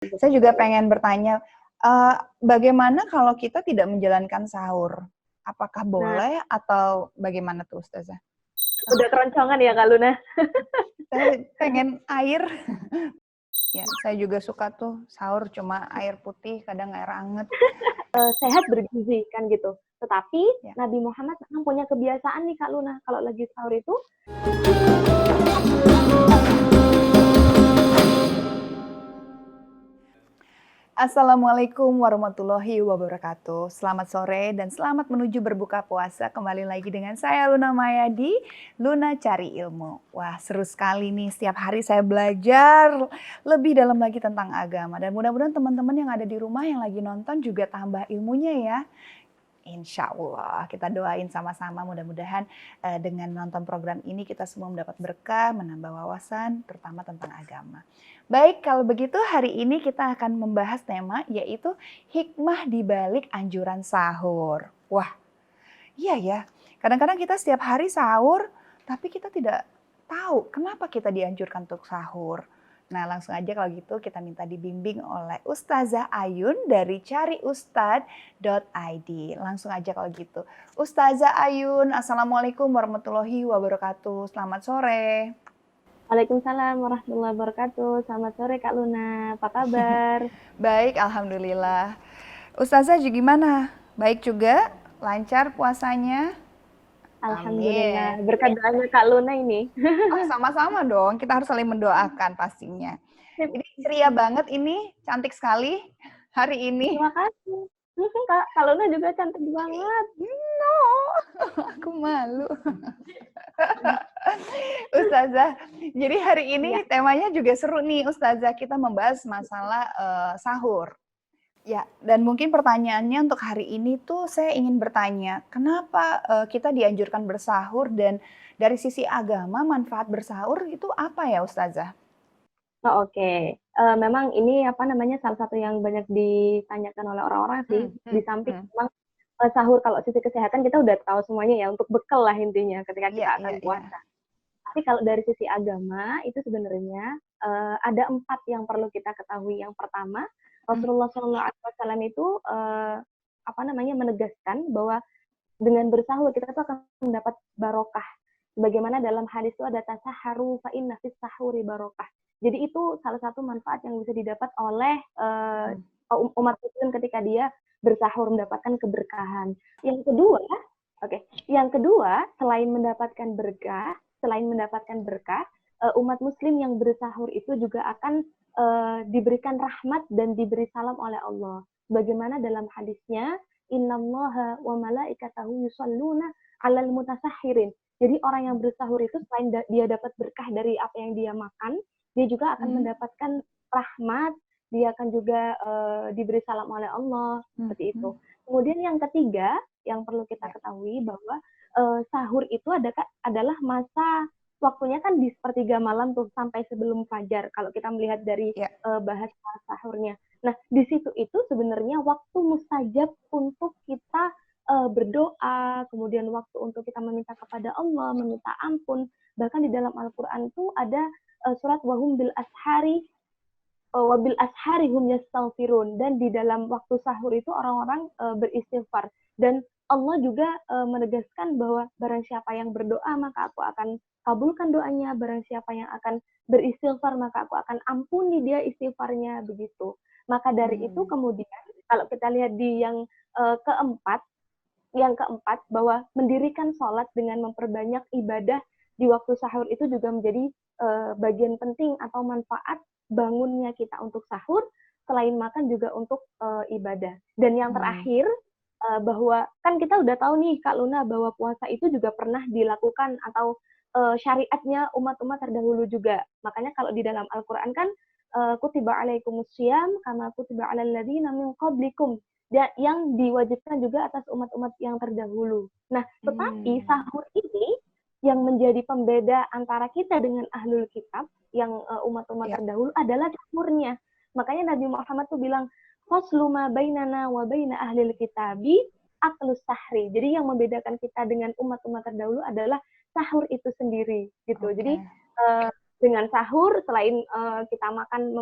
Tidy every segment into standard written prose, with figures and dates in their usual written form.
Saya juga pengen bertanya, bagaimana kalau kita tidak menjalankan sahur? Apakah Nah, boleh atau bagaimana tuh Ustazah? udah keroncongan ya Kak Luna? Saya pengen air. Ya, saya juga suka tuh sahur cuma air putih, kadang air anget. Sehat bergizi kan gitu. Tetapi Ya. Nabi Muhammad memang punya kebiasaan nih Kak Luna, kalau lagi sahur itu Assalamualaikum warahmatullahi wabarakatuh. Selamat sore dan selamat menuju berbuka puasa. Kembali lagi dengan saya Luna Maya di Luna Cari Ilmu. Wah, seru sekali nih. Setiap hari saya belajar lebih dalam lagi tentang agama. Dan mudah-mudahan teman-teman yang ada di rumah yang lagi nonton juga tambah ilmunya ya. Insya Allah kita doain sama-sama, mudah-mudahan dengan nonton program ini kita semua mendapat berkah, menambah wawasan terutama tentang agama. Baik, kalau begitu hari ini kita akan membahas tema yaitu hikmah di balik anjuran sahur. Wah, iya ya. Kadang-kadang kita setiap hari sahur tapi kita tidak tahu kenapa kita dianjurkan untuk sahur. Nah, langsung aja kalau gitu kita minta dibimbing oleh Ustazah Ayun dari cariustad.id. Langsung aja kalau gitu. Ustazah Ayun, Assalamualaikum warahmatullahi wabarakatuh. Selamat sore. Waalaikumsalam warahmatullahi wabarakatuh. Selamat sore Kak Luna, apa kabar? Baik, Alhamdulillah. Ustazah gimana? Baik juga? Lancar puasanya? Alhamdulillah, Amin. berkat doanya Kak Luna ini. Oh, sama-sama dong. Kita harus saling mendoakan pastinya. Ini ceria banget ini, cantik sekali hari ini. Terima kasih. Kak Luna juga cantik banget. No, aku malu. Ustazah, jadi hari ini Iya, temanya juga seru nih Ustazah. Kita membahas masalah sahur. Ya, dan mungkin pertanyaannya untuk hari ini tuh saya ingin bertanya, kenapa kita dianjurkan bersahur dan dari sisi agama manfaat bersahur itu apa ya Ustazah? oh, oke. Memang ini apa namanya salah satu yang banyak ditanyakan oleh orang-orang sih. Hmm, Di hmm, samping hmm. memang sahur kalau sisi kesehatan kita udah tahu semuanya ya untuk bekal lah intinya ketika Iya, kita iya, akan iya. puasa. Tapi kalau dari sisi agama itu sebenarnya ada 4 yang perlu kita ketahui. Yang pertama, Hmm, Rasulullah SAW itu apa namanya menegaskan bahwa dengan bersahur kita tuh akan mendapat barokah. Sebagaimana dalam hadis itu ada tasaharu fa inna fis sahuri barokah. Jadi itu salah satu manfaat yang bisa didapat oleh hmm. umat muslim ketika dia bersahur mendapatkan keberkahan. Yang kedua, yang kedua selain mendapatkan berkah, umat muslim yang bersahur itu juga akan diberikan rahmat dan diberi salam oleh Allah. Bagaimana dalam hadisnya, innallaha wa malaikatahu yusalluna 'alal mutasahhirin. Jadi orang yang bersahur itu selain dia dapat berkah dari apa yang dia makan, dia juga akan Mhm, mendapatkan rahmat, dia akan juga diberi salam oleh Allah, seperti itu. mhm. Kemudian yang ketiga yang perlu kita Ya, ketahui bahwa sahur itu adalah masa waktunya kan di sepertiga malam tuh sampai sebelum fajar kalau kita melihat dari ya. bahasa sahurnya. Nah, di situ itu sebenarnya waktu mustajab untuk kita berdoa, kemudian waktu untuk kita meminta kepada Allah, meminta ampun. Bahkan di dalam Al-Quran itu ada surat wahum bil ashari wabil ashari hum yastaghfirun, dan di dalam waktu sahur itu orang-orang beristighfar, dan Allah juga menegaskan bahwa barang siapa yang berdoa maka aku akan kabulkan doanya, barang siapa yang akan beristighfar maka aku akan ampuni dia istighfarnya, begitu. Maka dari itu Hmm, kemudian kalau kita lihat di keempat keempat bahwa mendirikan sholat dengan memperbanyak ibadah di waktu sahur itu juga menjadi bagian penting atau manfaat bangunnya kita untuk sahur, selain makan juga untuk ibadah. Dan yang hmm. terakhir, bahwa kan kita udah tahu nih Kak Luna bahwa puasa itu juga pernah dilakukan atau syariatnya umat-umat terdahulu juga. Makanya kalau di dalam Al-Quran kan kutiba alaikumusiyam kama kutiba alal ladzina min qablikum, yang diwajibkan juga atas umat-umat yang terdahulu. Nah, tetapi Hmm. sahur ini yang menjadi pembeda antara kita dengan ahlul kitab, yang umat-umat Ya. terdahulu adalah sahurnya. Makanya Nabi Muhammad tuh bilang, faslu ma bainana wa baina ahlil kitabi aklus sahri. Jadi yang membedakan kita dengan umat-umat terdahulu adalah sahur itu sendiri gitu. Jadi Oke. dengan sahur selain kita makan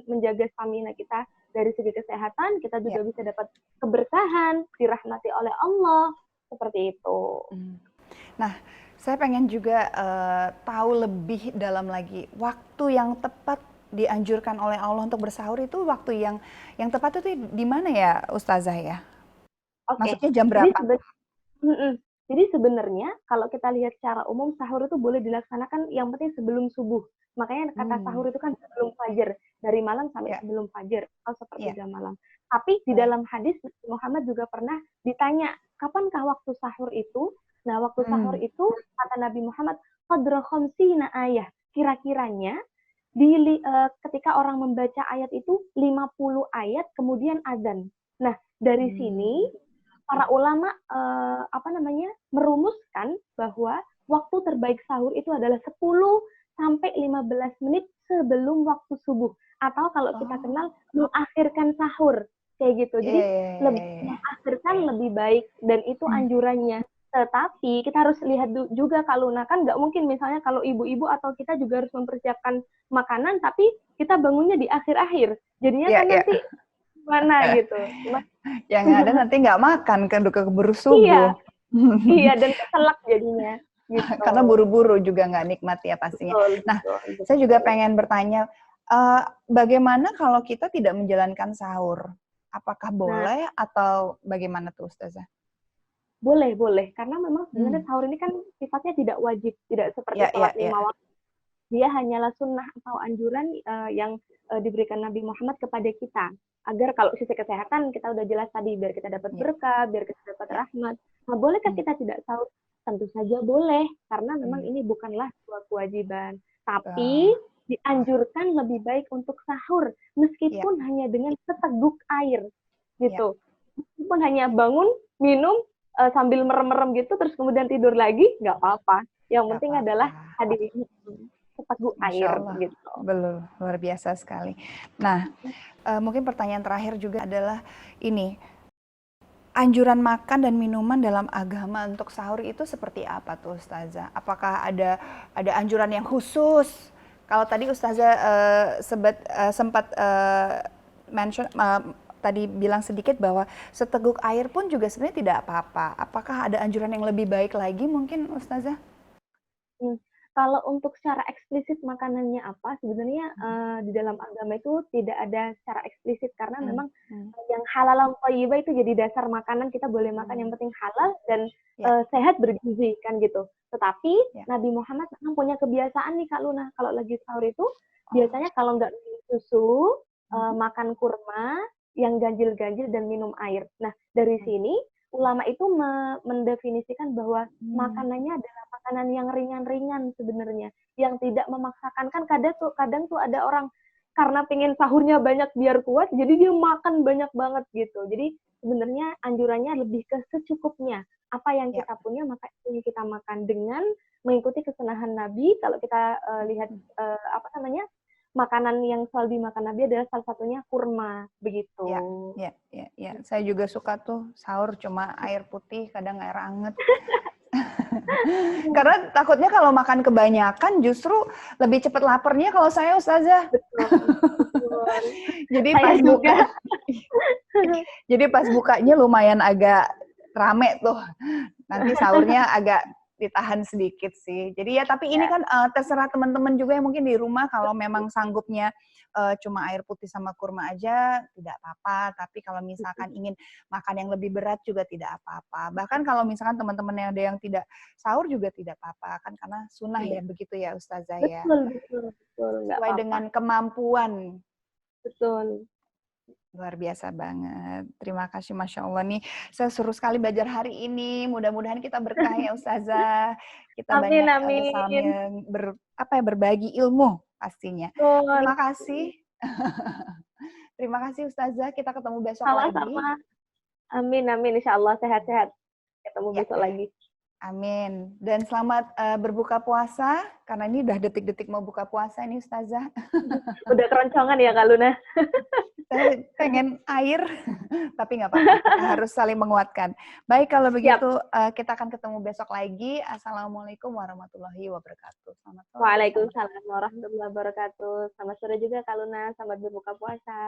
menjaga stamina kita dari segi kesehatan, kita Ya. juga bisa dapat keberkahan, dirahmati oleh Allah, seperti itu. Nah, saya pengen juga tahu lebih dalam lagi waktu yang tepat dianjurkan oleh Allah untuk bersahur itu waktu yang tepat itu di mana ya Ustazah ya? Oke, Maksudnya jam jadi berapa? jadi sebenarnya kalau kita lihat secara umum sahur itu boleh dilaksanakan yang penting sebelum subuh. Makanya kata Hmm, sahur itu kan sebelum fajar, dari malam sampai ya, sebelum fajar atau ya, sepertiga malam. Tapi di baik. dalam hadis Nabi Muhammad juga pernah ditanya, kapankah waktu sahur itu? Nah, waktu sahur Hmm, itu kata Nabi Muhammad, qadra khamsina ayah. Kira-kiranya ketika orang membaca ayat itu 50 ayat kemudian azan. Nah, dari sini hmm, para ulama merumuskan bahwa waktu terbaik sahur itu adalah 10 sampai 15 menit sebelum waktu subuh atau kalau kita oh, kenal mengakhirkan sahur kayak gitu. ya, Jadi ya, ya, lebih ya, ya. mengakhirkan lebih baik dan itu Hmm, anjurannya. Tetapi kita harus lihat juga kalau kan nggak mungkin misalnya kalau ibu-ibu atau kita juga harus mempersiapkan makanan tapi kita bangunnya di akhir-akhir. Jadinya ya, kan ya. nanti mana gitu. Yang ada nanti nggak makan kan udah keburu Iya, subuh. iya dan keselak jadinya gitu. Karena buru-buru juga nggak nikmat ya pastinya. Betul, Nah, betul, saya juga betul. pengen bertanya, bagaimana kalau kita tidak menjalankan sahur? Apakah Nah, boleh atau bagaimana tuh Ustazah? boleh, boleh. Karena memang sebenarnya Hmm. sahur ini kan sifatnya tidak wajib, tidak seperti Ya, ya, sholat ya. 5 waktu. Dia hanyalah sunnah atau anjuran yang diberikan Nabi Muhammad kepada kita. Agar kalau sisi kesehatan kita udah jelas tadi, biar kita dapat Ya, berkah, biar kita dapat ya. rahmat. Nah, bolehkah Hmm. kita tidak sahur? Tentu saja boleh, karena memang Hmm. ini bukanlah sebuah kewajiban. Tapi Ah, dianjurkan lebih baik untuk sahur, ya, meskipun hanya dengan seteguk air, ya, gitu. Meskipun hanya bangun, minum, sambil merem-merem gitu, terus kemudian tidur lagi, nggak apa-apa. Yang nggak penting apa-apa. adalah hadir seteguk Masya air Allah, gitu. belum luar biasa sekali. Nah, mungkin pertanyaan terakhir juga adalah ini, anjuran makan dan minuman dalam agama untuk sahur itu seperti apa tuh Ustazah? Apakah ada anjuran yang khusus? Kalau tadi Ustazah sempat mention tadi bilang sedikit bahwa seteguk air pun juga sebenarnya tidak apa-apa. Apakah ada anjuran yang lebih baik lagi mungkin Ustazah? Hmm. Kalau untuk secara eksplisit makanannya apa, sebenarnya di dalam agama itu tidak ada secara eksplisit karena Hmm, memang hmm, yang halal thayyibah itu jadi dasar makanan kita boleh makan yang hmm. penting halal dan Ya, sehat bergizi kan gitu. Tetapi ya. Nabi Muhammad memang punya kebiasaan nih Kak Luna, kalau lagi sahur itu Oh, biasanya kalau nggak minum susu, hmm, makan kurma yang ganjil-ganjil dan minum air. Nah, dari hmm, sini ulama itu mendefinisikan bahwa hmm. makanannya adalah makanan yang ringan-ringan sebenarnya, yang tidak memaksakan. Kan kadang tuh ada orang karena pengen sahurnya banyak biar kuat, jadi dia makan banyak banget gitu. Jadi sebenarnya anjurannya lebih ke secukupnya. Apa yang Ya. kita punya maka itu yang kita makan dengan mengikuti kesunahan Nabi. Kalau kita lihat makanan yang selalu dimakan Nabi adalah salah satunya kurma begitu. Ya, ya, ya, ya. Saya juga suka tuh sahur cuma air putih, kadang air anget. Karena takutnya kalau makan kebanyakan justru lebih cepat laparnya kalau saya Ustazah. Betul, betul. Jadi Saya pas juga. buka, jadi pas bukanya lumayan agak rame tuh. Nanti sahurnya agak ditahan sedikit sih. Jadi ya tapi ini Ya, kan terserah teman-teman juga yang mungkin di rumah kalau memang sanggupnya cuma air putih sama kurma aja tidak apa-apa. Tapi kalau misalkan ingin makan yang lebih berat juga tidak apa-apa. Bahkan kalau misalkan teman-teman yang ada yang tidak sahur juga tidak apa-apa kan karena sunnah ya begitu ya Ustazah ya. betul, betul, betul, nggak Sesuai apa-apa. dengan kemampuan. Betul. Luar biasa banget. Terima kasih, Masya Allah nih. Saya seru sekali belajar hari ini. Mudah-mudahan kita berkah ya Ustazah. Kita Amin, banyak amin. sambil berbagi ilmu pastinya. Betul. Terima kasih. Terima kasih Ustazah. Kita ketemu besok lagi. Sama-sama. Amin, amin. Insya Allah sehat-sehat. Ketemu Ya, besok lagi. amin. Dan selamat berbuka puasa. Karena ini udah detik-detik mau buka puasa nih Ustazah. Udah keroncongan ya Kak Luna. Saya pengen air, tapi nggak apa-apa, kita harus saling menguatkan. Baik kalau Siap. begitu, kita akan ketemu besok lagi. Assalamualaikum warahmatullahi wabarakatuh. Selamat sore, selamat Waalaikumsalam warahmatullahi wabarakatuh. Selamat sore juga Kak Luna, selamat berbuka puasa.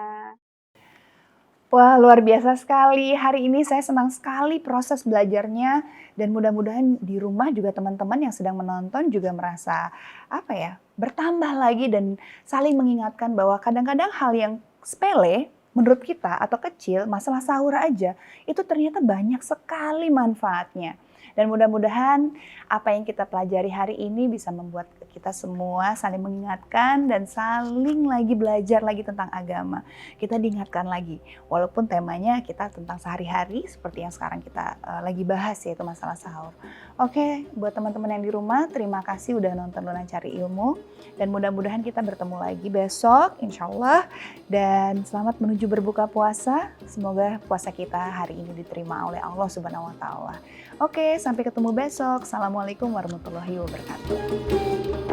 Wah, luar biasa sekali. Hari ini saya senang sekali proses belajarnya dan mudah-mudahan di rumah juga teman-teman yang sedang menonton juga merasa, apa ya, bertambah lagi dan saling mengingatkan bahwa kadang-kadang hal yang sepele menurut kita atau kecil, masalah sahur aja, itu ternyata banyak sekali manfaatnya. Dan mudah-mudahan apa yang kita pelajari hari ini bisa membuat kita semua saling mengingatkan dan saling lagi belajar lagi tentang agama. Kita diingatkan lagi. Walaupun temanya kita tentang sehari-hari seperti yang sekarang kita lagi bahas yaitu masalah sahur. Oke, buat teman-teman yang di rumah, terima kasih udah nonton Luna Cari Ilmu. Dan mudah-mudahan kita bertemu lagi besok, insya Allah. Dan selamat menuju berbuka puasa. Semoga puasa kita hari ini diterima oleh Allah Subhanahu wa Ta'ala. Oke, sampai ketemu besok. Assalamualaikum warahmatullahi wabarakatuh.